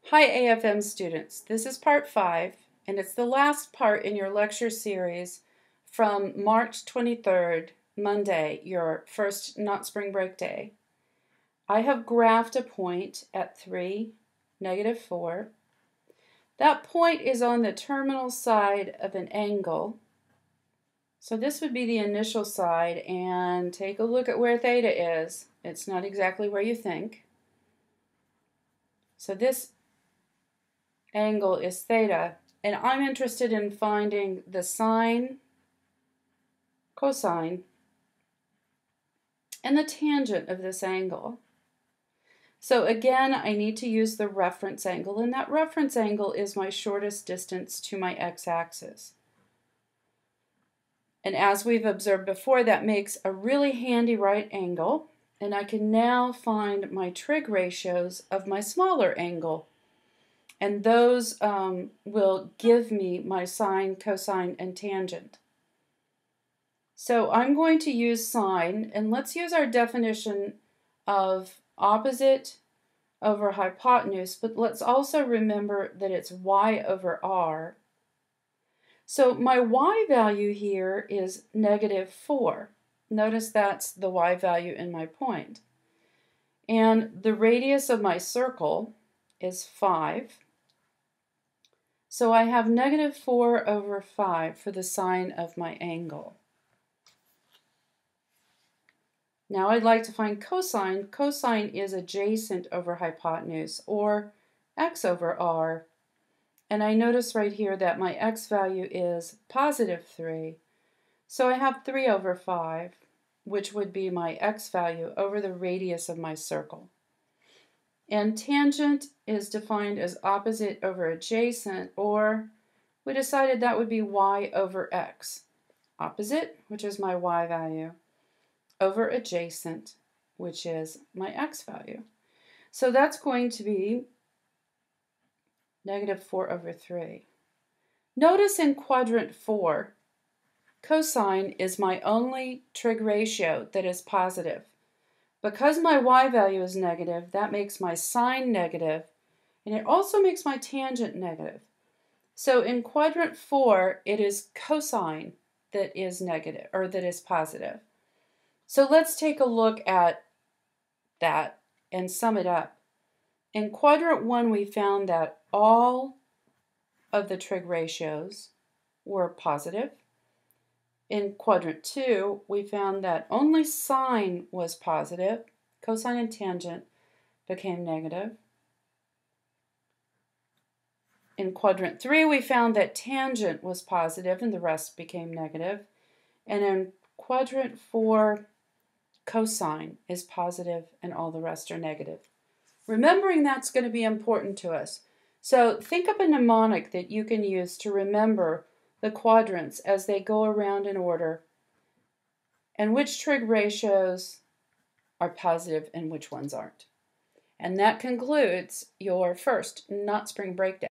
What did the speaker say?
Hi AFM students, this is part 5 and it's the last part in your lecture series from March 23rd, Monday, your first not spring break day. I have graphed a point at 3, -4. That point is on the terminal side of an angle. So this would be the initial side, and take a look at where theta is. It's not exactly where you think. So this angle is theta, and I'm interested in finding the sine, cosine, and the tangent of this angle. So again, I need to use the reference angle, and that reference angle is my shortest distance to my x-axis. And as we've observed before, that makes a really handy right angle, and I can now find my trig ratios of my smaller angle. And those will give me my sine, cosine, and tangent. So I'm going to use sine, and let's use our definition of opposite over hypotenuse, but let's also remember that it's y over r. So my y value here is -4. Notice that's the y value in my point. And the radius of my circle is 5. So I have -4 over 5 for the sine of my angle. Now I'd like to find cosine. Cosine is adjacent over hypotenuse, or x over r. And I notice right here that my x value is +3. So I have 3 over 5, which would be my x value over the radius of my circle. And tangent is defined as opposite over adjacent, or we decided that would be y over x. Opposite, which is my y value, over adjacent, which is my x value. So that's going to be -4 over 3. Notice in quadrant 4, cosine is my only trig ratio that is positive. Because my y value is negative, that makes my sine negative, and it also makes my tangent negative. So in quadrant 4, it is cosine that is negative, or that is positive. So let's take a look at that and sum it up. In quadrant 1, we found that all of the trig ratios were positive. In quadrant 2, we found that only sine was positive, cosine and tangent became negative. In quadrant 3, we found that tangent was positive and the rest became negative. And in quadrant 4, cosine is positive and all the rest are negative. Remembering that's going to be important to us. So think up a mnemonic that you can use to remember the quadrants as they go around in order, and which trig ratios are positive and which ones aren't. And that concludes your first not spring break day.